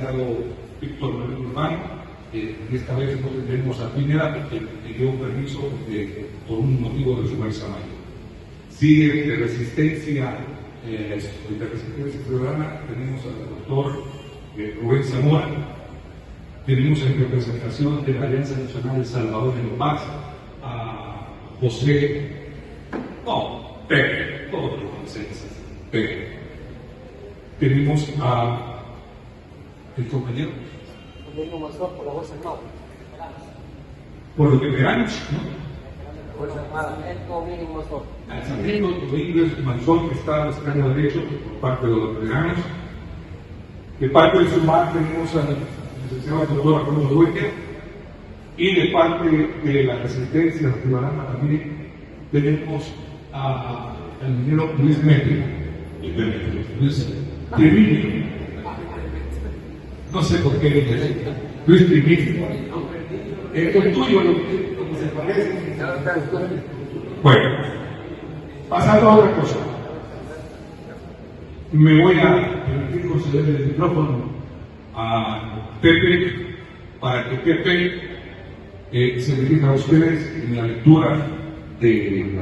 licenciado Víctor Manuel Urbano. Esta vez no tendremos a Pineda porque pidió permiso por un motivo de su fuerza mayor. Sigue de resistencia ciudadana, tenemos al doctor Rubén Zamora, tenemos en representación de la Alianza Nacional El Salvador en Paz a Pepe, todos los conocemos, Pepe. Tenemos a el compañero por la Fuerza Armada. por los veteranos, ¿no? Fuerza Armada, el Domingo Mazón. Al sargento Domingo Manzón, que está a escaño derecho por parte de los veteranos. De parte de SUMAR tenemos al licenciado doctor Arturo Dueña, y de parte de la Resistencia Ciudadana también tenemos al ingeniero Luis Metri. Luis Triviño. No sé por qué Luis Triviño. El tuyo, lo que se parece. Bueno, pasando a otra cosa. Me voy a permitir conceder el micrófono a Pepe para que Pepe se dirija a ustedes en la lectura de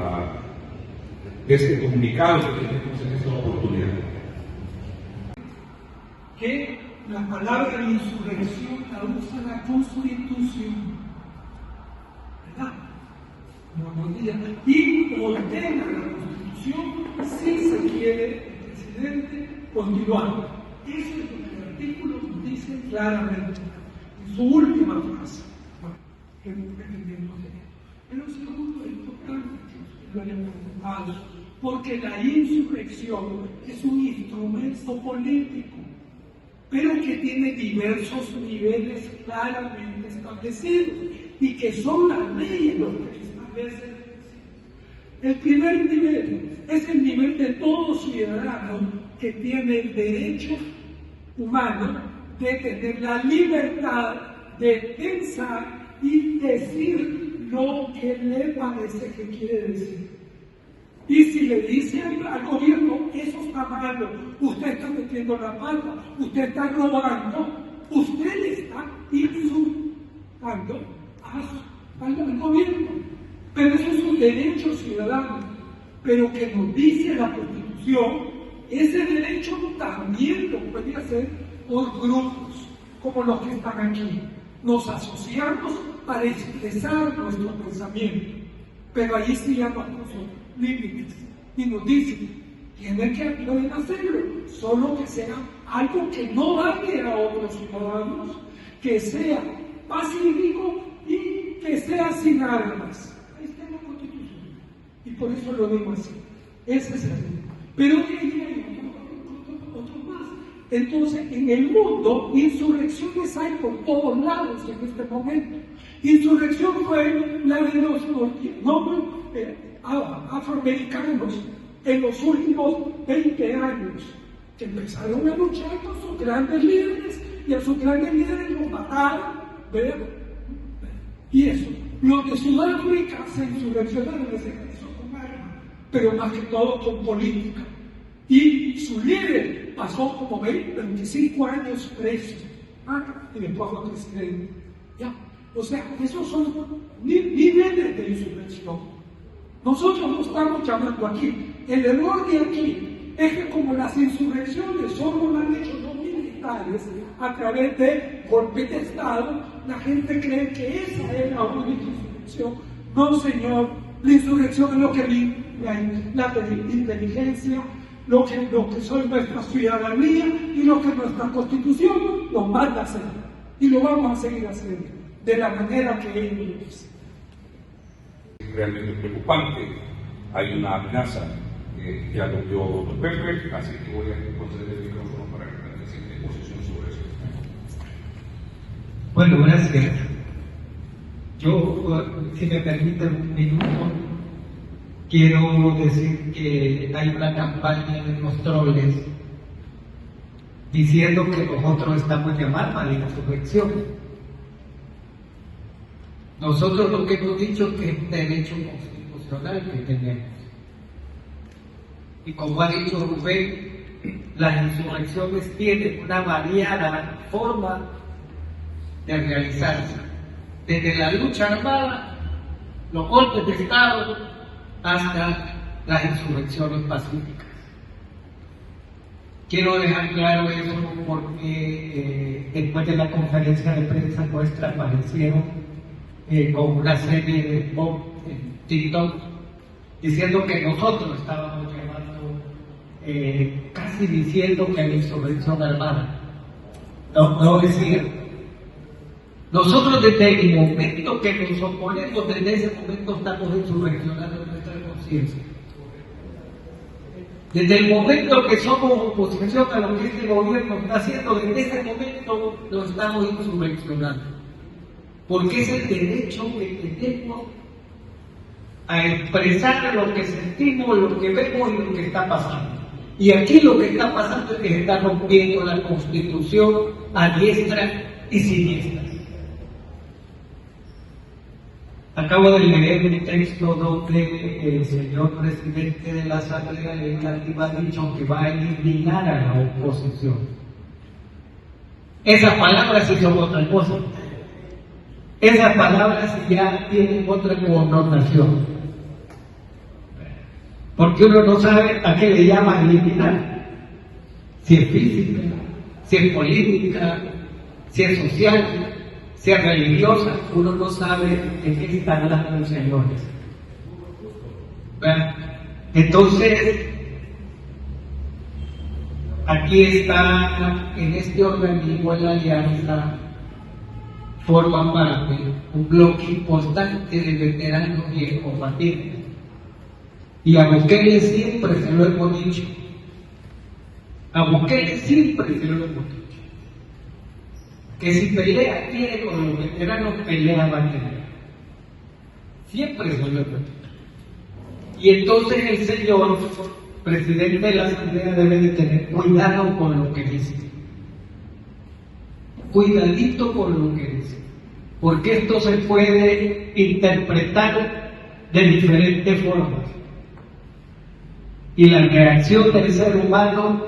este comunicado que tenemos en esta oportunidad. Que la palabra insurrección la usa la Constitución, ¿verdad? Y ordena la Constitución si se quiere el presidente continuar. Eso es lo que el artículo nos dice claramente en su última frase. Pero segundo, es importante que lo hayan preguntado, porque la insurrección es un instrumento político, pero que tiene diversos niveles claramente establecidos y que son las leyes los que establecen. El primer nivel es el nivel de todo ciudadano que tiene el derecho humano de tener la libertad de pensar y decir lo que le parece que quiere decir. Y si le dice al gobierno, eso está malo, usted está metiendo la pata, usted está robando, usted le está insultando al gobierno. Pero eso es un derecho ciudadano. Pero que nos dice la Constitución, ese derecho también lo puede hacer por grupos, como los que están aquí. Nos asociamos para expresar nuestro pensamiento, pero ahí sí ya nos puso límites y nos dicen, pueden hacerlo, solo que sea algo que no dañe a otros ciudadanos, que sea pacífico y que sea sin armas. Ahí está la Constitución, y por eso lo digo así. Ese es el tema. Pero de ahí hay otro más. Entonces, en el mundo, insurrecciones hay por todos lados en este momento. Insurrección fue la de los afroamericanos en los últimos 20 años, que empezaron a luchar con sus grandes líderes, y a sus grandes líderes los mataron, ¿verdad? Y eso, los de Sudáfrica se insurreccionaron, se hizo con armas, pero más que todo con política. Y su líder pasó como 25 años preso, y después fue presidente. ¿Ya? O sea, esos son niveles de insurrección. Nosotros no estamos llamando aquí. El error de aquí es que como las insurrecciones solo lo han hecho los militares a través de golpes de Estado, la gente cree que esa es la única insurrección. No, señor. La insurrección es lo que la inteligencia, lo que soy nuestra ciudadanía y lo que nuestra Constitución nos manda a hacer. Y lo vamos a seguir haciendo de la manera que ellos lo dicen. Realmente preocupante. Hay una amenaza que adoptó Pepe, así que voy a conceder el micrófono para que la presente posición sobre eso. Bueno, gracias. Yo, si me permiten un minuto, quiero decir que hay una campaña de los troles diciendo que nosotros estamos llamando a la insurrección. Nosotros lo que hemos dicho es que es un derecho constitucional que tenemos. Y como ha dicho Rubén, las insurrecciones tienen una variada forma de realizarse, desde la lucha armada, los golpes de Estado, hasta las insurrecciones pacíficas. Quiero dejar claro eso porque después de la conferencia de prensa nuestra aparecieron con una serie de posts en TikTok diciendo que nosotros estábamos llevando, casi diciendo que la insurrección armada. No es cierto. Nosotros desde el momento que nos oponemos, desde ese momento estamos insurreccionando nuestra conciencia. Desde el momento que somos oposición a lo que este gobierno está haciendo, desde ese momento lo estamos insurreccionando. Porque es el derecho que tenemos a expresar lo que sentimos, lo que vemos y lo que está pasando. Y aquí lo que está pasando es que se está rompiendo la Constitución a diestra y siniestra. Acabo de leer un texto donde el señor presidente de la Asamblea Legislativa ha dicho que va a eliminar a la oposición. Esas palabras sí son otra cosa. Esas palabras ya tienen otra connotación. Porque uno no sabe a qué le llaman eliminar. Si es física, si es política, si es social, si es religiosa, uno no sabe en qué están hablando los señores. Entonces, aquí está, en este organismo, en la alianza, forma parte un bloque importante de veteranos y excombatientes. Y a Bukele siempre se lo hemos dicho. A Bukele siempre se lo hemos dicho. Que si pelea quiere con los veteranos, pelea va a tener. Siempre se lo hemos dicho. Y entonces el señor presidente de la Asamblea debe de tener cuidado con lo que dice. Cuidadito con lo que dice. Porque esto se puede interpretar de diferentes formas. Y la reacción del ser humano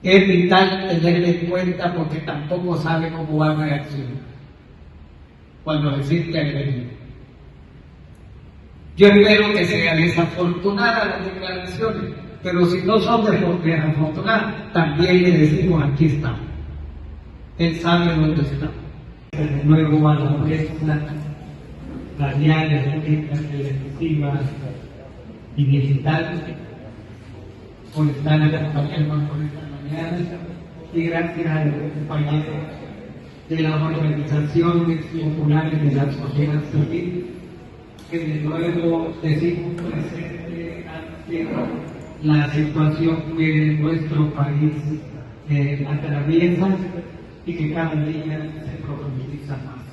es vital tenerla en cuenta porque tampoco sabe cómo va a reaccionar cuando decir que agredió. Yo espero que sea desafortunada las declaraciones, pero si no son desafortunadas, también le decimos aquí estamos. Él sabe dónde está. Luego a la orquesta, las diarias, televisivas y digitales, por estar acompañando por esta mañana, y gracias a los compañeros de las organizaciones populares de la sociedad civil, que de nuevo decimos presente ante la situación que nuestro país atraviesa y que cada día se profundiza más.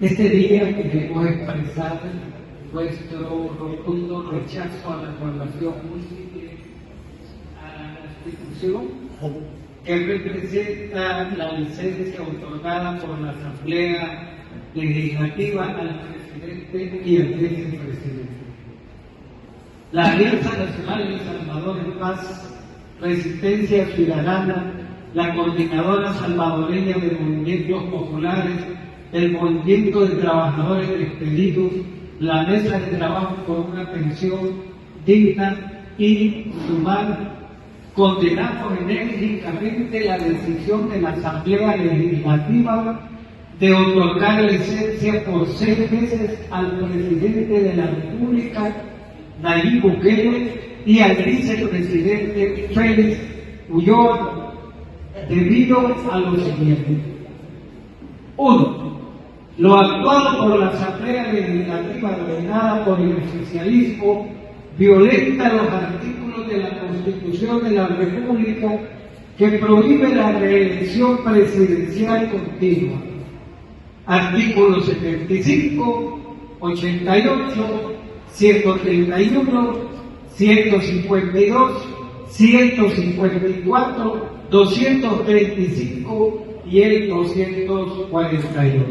Este día que queremos expresar nuestro rotundo rechazo a la evaluación múltiple a la Constitución, que representa la licencia otorgada por la Asamblea Legislativa al presidente y al vicepresidente. La Alianza Nacional de Salvador en Paz, Resistencia Ciudadana, la Coordinadora Salvadoreña de Movimientos Populares, el Movimiento de Trabajadores Despedidos, la Mesa de Trabajo por una Pensión Digna y SUMAR, condenamos enérgicamente la decisión de la Asamblea Legislativa de otorgar licencia por 6 meses al presidente de la República, Nayib Bukele, y al vicepresidente Félix Ulloa, debido a lo siguiente. 1. Lo actuado por la Asamblea Legislativa ordenada por el oficialismo violenta los artículos de la Constitución de la República que prohíbe la reelección presidencial continua. Artículos 75, 88, 131, 152, 154, 235 y el 248.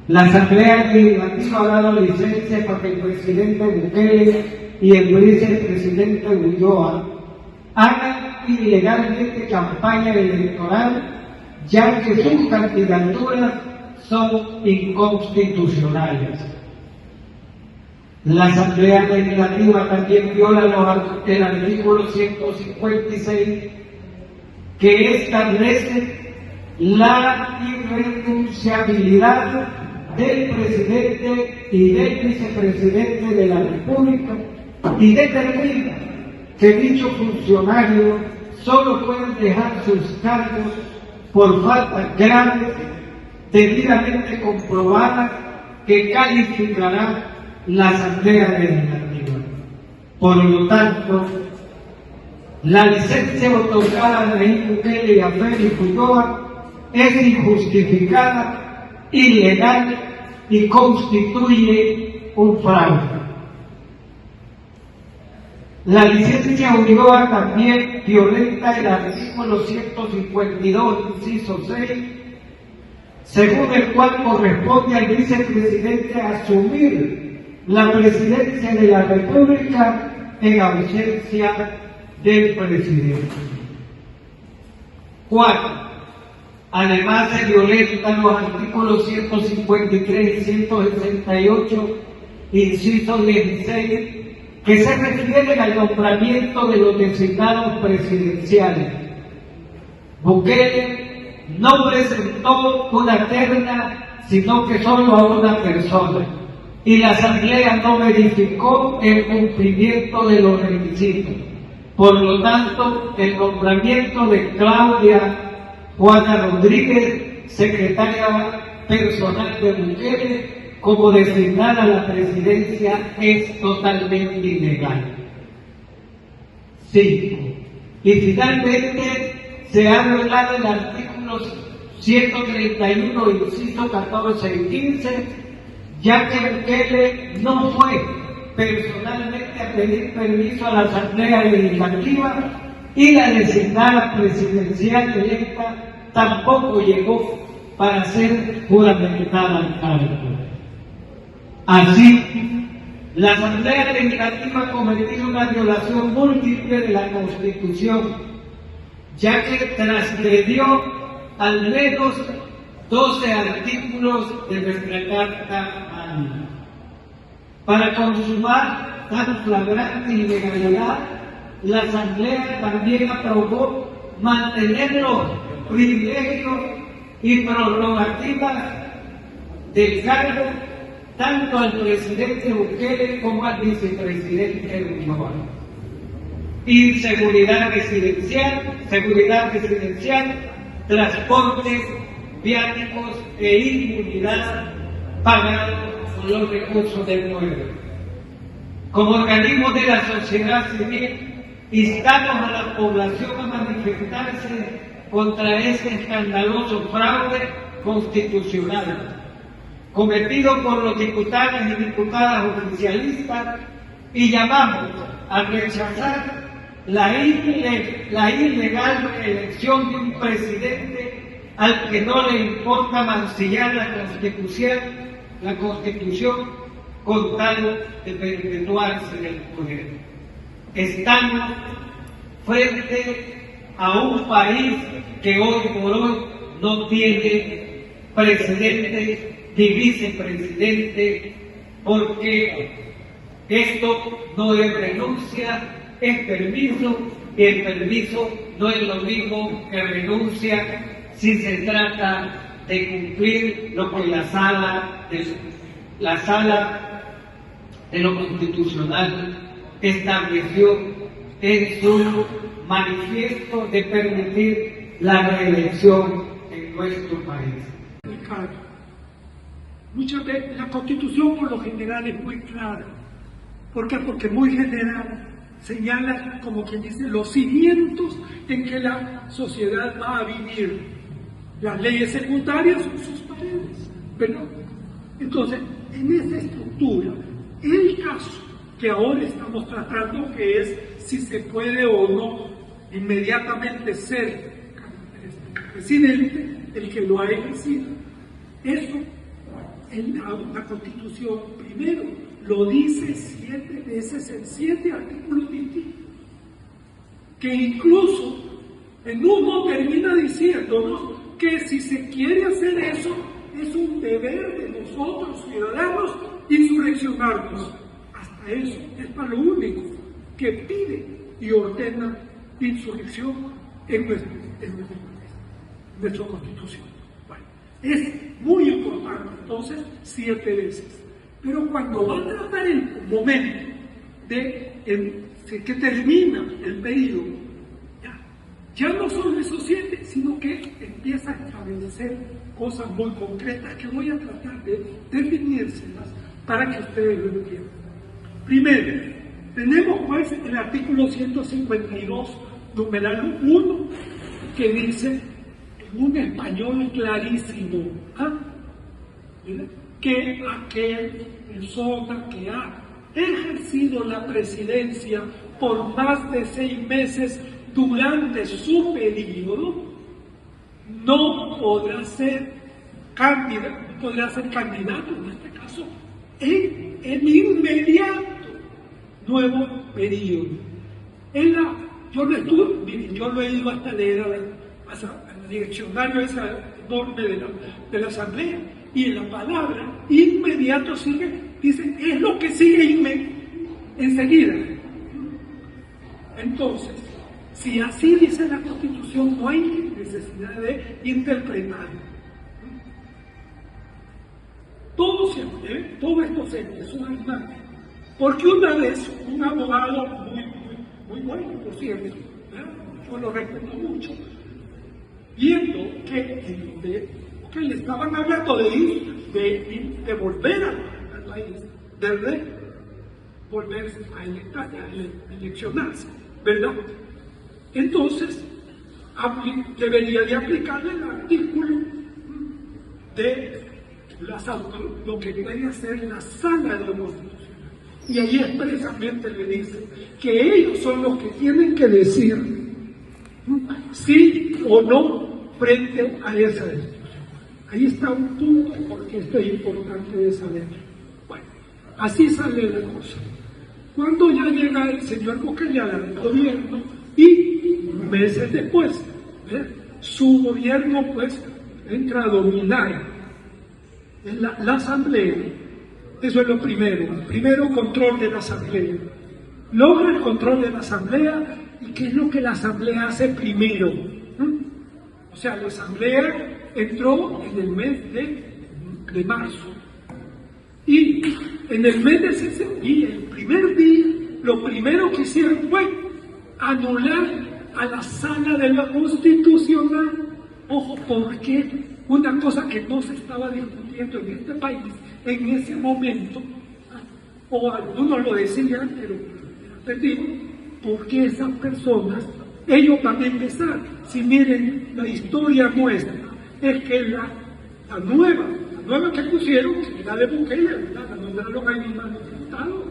La Asamblea Legislativa ha dado licencia para que el presidente Bukele y el vicepresidente Ulloa hagan ilegalmente campaña electoral, ya que sus candidaturas son inconstitucionales. La Asamblea Legislativa también viola el artículo 156, que establece la irrenunciabilidad del presidente y del vicepresidente de la República y determina que dicho funcionario solo puede dejar sus cargos por faltas graves debidamente comprobadas que calificará la Asamblea Legislativa. Por lo tanto, la licencia otorgada a Nayib Bukele y a Félix Ulloa es injustificada, ilegal y constituye un fraude. La licencia Ulloa también violenta el artículo 152, inciso 6, según el cual corresponde al vicepresidente asumir la presidencia de la República en ausencia del presidente. 4. Además se violentan los artículos 153 y 168, inciso 16, que se refieren al nombramiento de los designados presidenciales. Bukele no presentó una terna, sino que solo a una persona, y la Asamblea no verificó el cumplimiento de los requisitos. Por lo tanto, el nombramiento de Claudia Juana Rodríguez, secretaria personal de Bukele, como designada a la presidencia, es totalmente ilegal. 5. Y finalmente se ha violado el artículo 131, inciso 14 y 15, ya que Bukele no fue personalmente a pedir permiso a la Asamblea Legislativa y la designada presidencial electa tampoco llegó para ser juramentada al cargo. Así, la Asamblea Legislativa ha cometido una violación múltiple de la Constitución, ya que transgredió al menos 12 artículos de nuestra Carta Magna. Para consumar tan flagrante ilegalidad, la Asamblea también aprobó mantener los privilegios y prerrogativas del cargo tanto al presidente Bukele como al vicepresidente Ulloa. Seguridad residencial, transportes, viáticos e inmunidad pagados con los recursos del pueblo. Como organismo de la sociedad civil, instamos a la población a manifestarse contra este escandaloso fraude constitucional cometido por los diputados y diputadas oficialistas, y llamamos a rechazar la ilegal elección de un presidente al que no le importa mancillar la Constitución con tal de perpetuarse en el poder. Estamos frente a un país que hoy por hoy no tiene presidente ni vicepresidente, porque esto no es renuncia, es permiso, y el permiso no es lo mismo que renuncia si se trata de cumplir lo que la sala de lo constitucional estableció en su manifiesto de permitir la reelección en nuestro país. Muchas veces la Constitución por lo general es muy clara. ¿Por qué? Porque muy general señala, como quien dice, los cimientos en que la sociedad va a vivir. Las leyes secundarias son sus paredes, ¿verdad? Entonces, en esa estructura, el caso que ahora estamos tratando, que es si se puede o no inmediatamente ser presidente, el que lo ha ejercido, eso en la Constitución primero lo dice 7 veces en 7 artículos distintos. que incluso en uno termina diciéndonos que si se quiere hacer eso, es un deber de nosotros, ciudadanos, insurreccionarnos. Hasta eso es para lo único que pide y ordena insurrección en nuestra Constitución. Bueno, es muy importante, entonces, 7 veces. Pero cuando va a tratar el momento de que termina el periodo, ya no son esos 7, sino que empieza a establecer cosas muy concretas que voy a tratar de definírselas para que ustedes lo entiendan. Primero, tenemos pues el artículo 152, numeral 1, que dice en un español clarísimo, que aquel persona que ha ejercido la presidencia por más de 6 meses durante su periodo no podrá ser candidato, en este caso, en el inmediato nuevo periodo. Yo lo he ido hasta leer al diccionario ese enorme de la Asamblea, y en la palabra inmediato dice, es lo que sigue enseguida. Entonces, si así dice la Constitución, no hay necesidad de interpretarlo. Todo esto se empezó a armar, porque una vez un abogado muy bueno, por cierto, yo lo respeto mucho, viendo que le estaban hablando de volver al país, de volver a eleccionarse, ¿verdad? Entonces, debería de aplicarle el artículo de lo que debería ser la sala de la Constitución. Y ahí expresamente le dice que ellos son los que tienen que decir sí o no frente a esa decisión. Ahí está un punto porque esto es importante de saber. Bueno, así sale la cosa. Cuando ya llega el señor Bukele al gobierno y meses después, su gobierno pues entra a dominar la Asamblea. Eso es lo primero. Primero, control de la Asamblea. Logra el control de la Asamblea. ¿Y qué es lo que la Asamblea hace primero? O sea, la Asamblea entró en el mes de marzo. Y en el mes y el primer día, lo primero que hicieron fue anular a la sala de la Constitucional. Ojo, porque una cosa que no se estaba discutiendo en este país en ese momento, o algunos lo decían, pero perdimos, porque esas personas, ellos van a empezar. Si miren, la historia muestra, es que la nueva que pusieron, que era de Bukele, la nombraron ahí manifestado,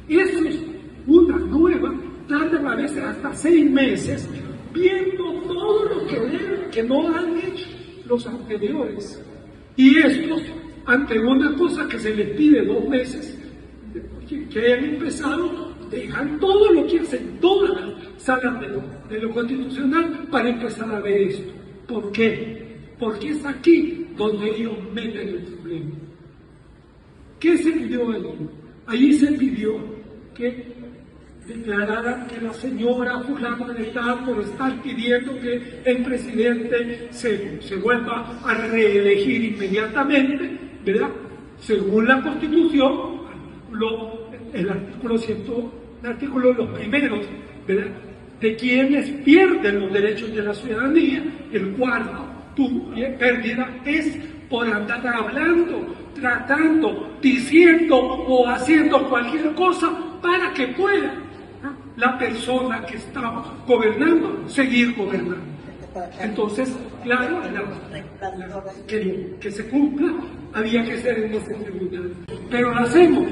eso es una nueva, tardan a veces hasta 6 meses, viendo todo lo que no han hecho los anteriores. Y estos, ante una cosa que se les pide 2 meses, que hayan empezado, dejan todo lo que hacen todas las salas de lo constitucional para empezar a ver esto. ¿Por qué? Porque es aquí donde ellos meten el problema. ¿Qué se pidió allí? Allí se pidió que declararan que la señora fulana de tal, por estar pidiendo que el presidente se vuelva a reelegir inmediatamente, ¿verdad? Según la Constitución, el artículo los primeros, ¿verdad?, de quienes pierden los derechos de la ciudadanía, el cuarto, pérdida es por andar hablando, tratando, diciendo o haciendo cualquier cosa para que pueda la persona que está gobernando seguir gobernando. Entonces, claro, que se cumpla había que ser en ese tribunal. Pero lo hacemos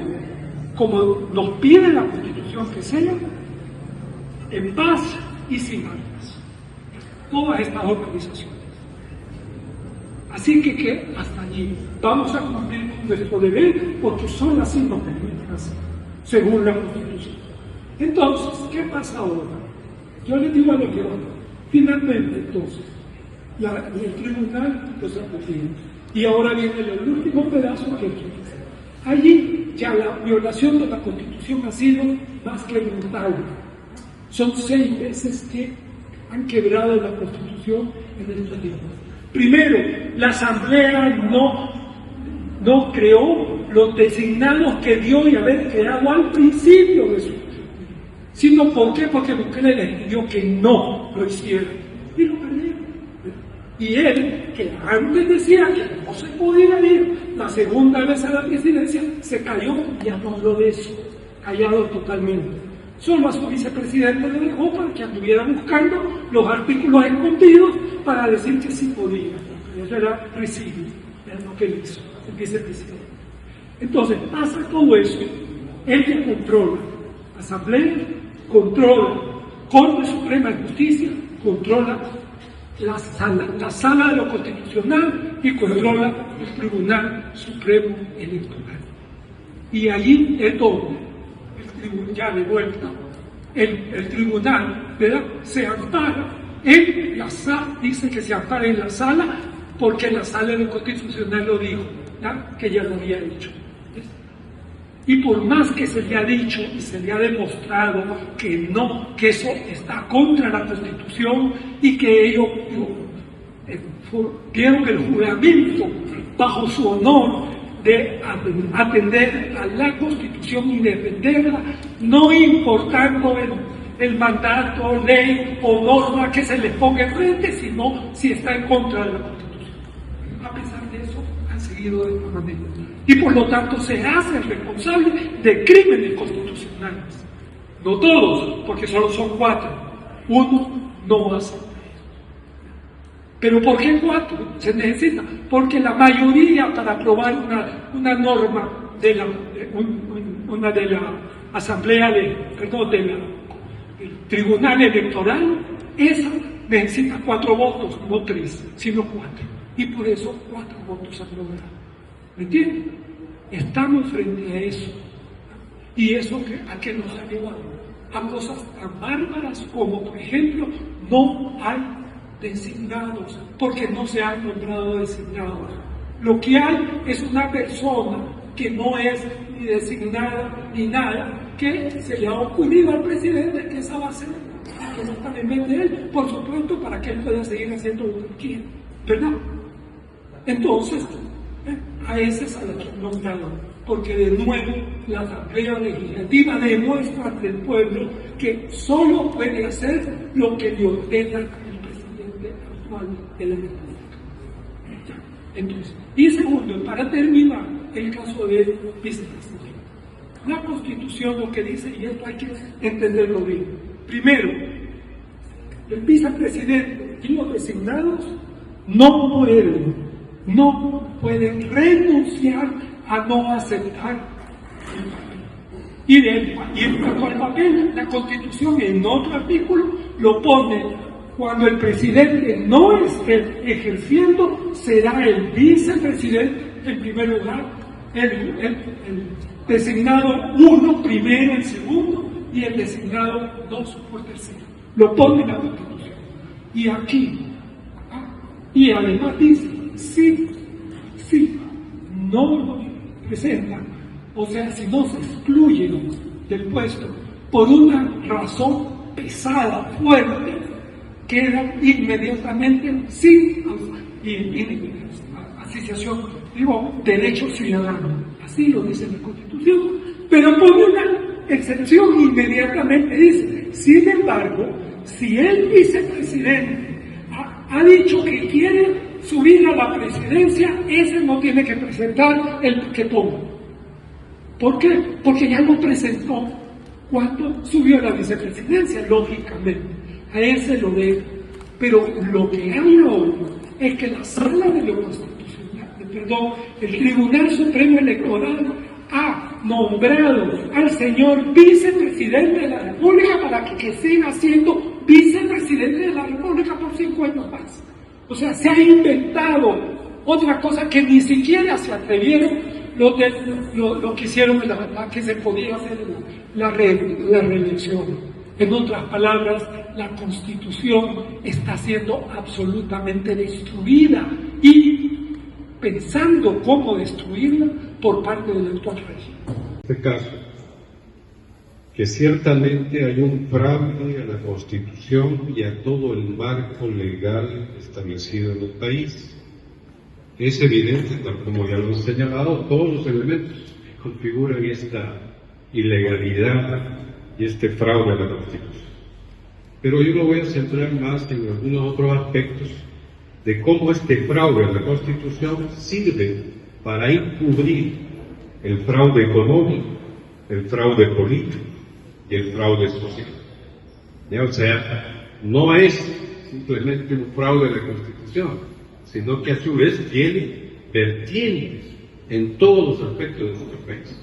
como nos pide la Constitución que sea, en paz y sin armas. Todas estas organizaciones. Así que hasta allí vamos a cumplir nuestro deber, porque solo así nos permiten hacer, según la Constitución. Entonces, ¿qué pasa ahora? Yo les digo a lo que va. Finalmente, entonces, el tribunal los apeló. Y ahora viene el último pedazo que quiere. Allí ya la violación de la Constitución ha sido más que brutal. Son 6 veces que han quebrado la Constitución en estos días. Primero, la Asamblea no creó los designados que dio y haber creado al principio de su sino ¿por qué? Porque Bukele les pidió que no lo hicieran y lo perdieron. Y él, que antes decía que no se podía ir la segunda vez a la presidencia, se cayó y ya no habló de eso, callado totalmente. Solo a su vicepresidente le dejó para que anduviera buscando los artículos escondidos para decir que sí podía. Eso era recibo, era lo que él hizo, el vicepresidente. Entonces pasa todo eso, él que controla Asamblea, controla Corte Suprema de Justicia, controla la sala de lo constitucional y controla el Tribunal Supremo Electoral. Y allí es donde ya de vuelta el tribunal, ¿verdad?, se ampara en la sala, dice que se ampara en la sala porque la sala de lo constitucional lo dijo, ¿ya?, que ya lo había hecho. Y por más que se le ha dicho y se le ha demostrado que no, que eso está contra la Constitución y que ellos dieron el juramento bajo su honor de atender a la Constitución y defenderla, no importando el mandato, ley o norma que se les ponga enfrente, sino si está en contra de la Constitución. A pesar de eso, han seguido de esta manera. Y por lo tanto se hacen responsables de crímenes constitucionales. No todos, porque solo son 4. Uno no hace. ¿Pero por qué 4? Se necesita. Porque la mayoría para aprobar una norma de la Asamblea del Tribunal Electoral, esa necesita 4 votos, no 3, sino 4. Y por eso 4 votos han logrado. ¿Me entienden? Estamos frente a eso. Y eso a qué nos ha llevado a cosas tan bárbaras como, por ejemplo, no hay designados, porque no se han nombrado designados. Lo que hay es una persona que no es ni designada ni nada, que se le ha ocurrido al presidente que esa va a ser, que no está en vez de él, por supuesto, para que él pueda seguir haciendo lo que quiera, ¿verdad? Entonces, a ese es a lo que han nombrado, porque de nuevo la Asamblea Legislativa demuestra ante el pueblo que solo puede hacer lo que le ordena el presidente actual de la República. Entonces, y segundo, para terminar, el caso del vicepresidente. La Constitución lo que dice, y esto hay que entenderlo bien. Primero, el vicepresidente y los designados no pueden renunciar a no aceptar el papel. Y en cuanto al papel, la Constitución en otro artículo lo pone: cuando el presidente no esté ejerciendo, será el vicepresidente en primer lugar, el designado 1 primero, el segundo, y el designado 2 por tercero. Lo pone la Constitución. Y aquí, y además dice, si no lo presentan, o sea, si no se excluyen del puesto por una razón pesada, fuerte, quedan inmediatamente sin asociación, derecho ciudadano. Así lo dice la Constitución, pero pone una excepción inmediatamente, dice: sin embargo, si el vicepresidente ha dicho que quiere subir a la presidencia, ese no tiene que presentar el que ponga. ¿Por qué? Porque ya lo presentó cuando subió a la vicepresidencia, lógicamente. A ese lo deja. Pero lo que hay hoy es que la Sala de lo Constitucional, el Tribunal Supremo Electoral ha nombrado al señor vicepresidente de la República para que siga siendo vicepresidente de la República por 5 años más. O sea, se ha inventado otra cosa que ni siquiera se atrevieron lo que hicieron, la que se podía hacer la reelección. En otras palabras, la Constitución está siendo absolutamente destruida y pensando cómo destruirla por parte del actual régimen. En este caso, que ciertamente hay un fraude a la Constitución y a todo el marco legal establecido en el país. Es evidente, tal como ya lo han señalado, todos los elementos que configuran esta ilegalidad y este fraude a la Constitución. Pero yo lo voy a centrar más en algunos otros aspectos de cómo este fraude a la Constitución sirve para encubrir el fraude económico, el fraude político y el fraude social. ¿Ya? O sea, no es simplemente un fraude a la Constitución, sino que a su vez tiene vertientes en todos los aspectos de nuestro país,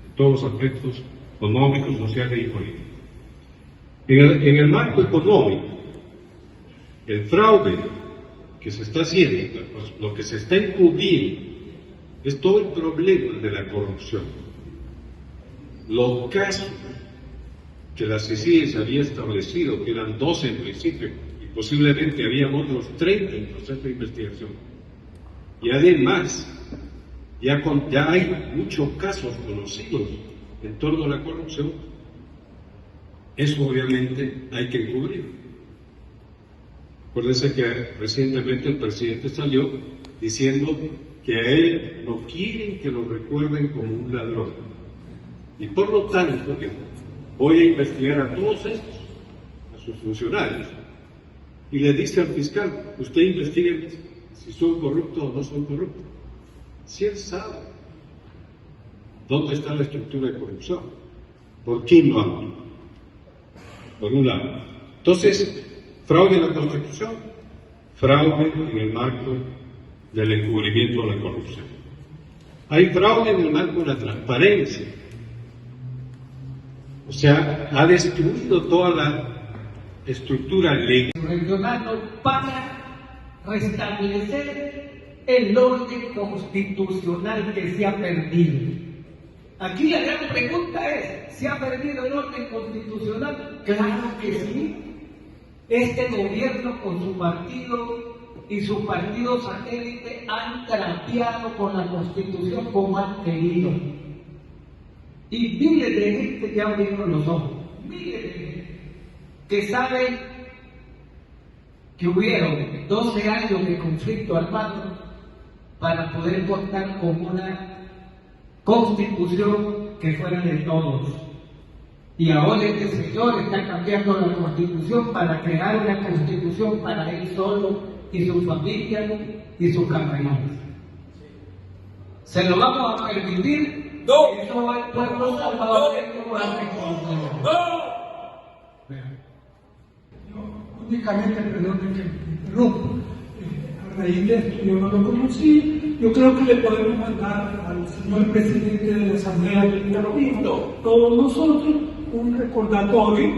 en todos los aspectos económicos, sociales y políticos. En el marco económico, el fraude que se está haciendo, lo que se está encubriendo, es todo el problema de la corrupción. Los casos que la CICIG había establecido, que eran 12 en principio, y posiblemente habían otros 30 en proceso de investigación. Y además, ya hay muchos casos conocidos en torno a la corrupción. Eso obviamente hay que encubrir. Acuérdense que recientemente el presidente salió diciendo que a él no quieren que lo recuerden como un ladrón. Y por lo tanto, voy a investigar a todos estos, a sus funcionarios, y le dice al fiscal, usted investigue si son corruptos o no son corruptos. Si él sabe dónde está la estructura de corrupción, ¿por qué no habla? Por un lado. Entonces, fraude en la Constitución, fraude en el marco del encubrimiento de la corrupción. Hay fraude en el marco de la transparencia. O sea, ha destruido toda la estructura legal regional para restablecer el orden constitucional que se ha perdido. Aquí la gran pregunta es, ¿se ha perdido el orden constitucional? Claro que sí. Este gobierno con su partido y su partido satélite han trapeado con la Constitución como han querido. Y miles de gente que abrieron los ojos, miles de gente que saben que hubieron 12 años de conflicto armado para poder contar con una constitución que fuera de todos. Y ahora este señor está cambiando la constitución para crear una constitución para él solo y su familia y sus camaradas. ¿Se lo vamos a permitir? No. Eso el pueblo salvadoreño va a reconocer. Únicamente, perdón que me interrumpa, a raíz de esto yo no lo conocí, yo creo que le podemos mandar al señor presidente de la Asamblea del Terrorismo, todos nosotros, un recordatorio,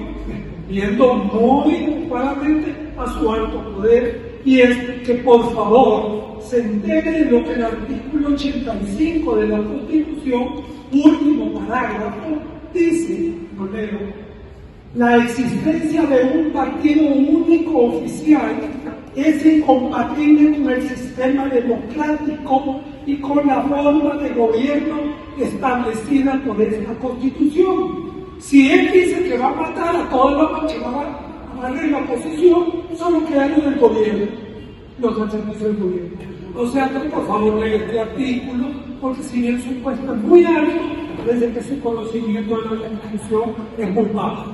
viendo muy claramente a su alto poder, y es que por favor se entere de lo que el artículo 85 de la Constitución, último parágrafo, dice, lo leo: la existencia de un partido único oficial es incompatible con el sistema democrático y con la forma de gobierno establecida por esta Constitución. Si él dice que va a matar a todos los que van a barrer la oposición, son los creadores del gobierno, los hacemos del gobierno. O sea, que por favor lea este artículo, porque si bien su puesto es muy alto, parece que ese conocimiento de la Constitución es muy bajo.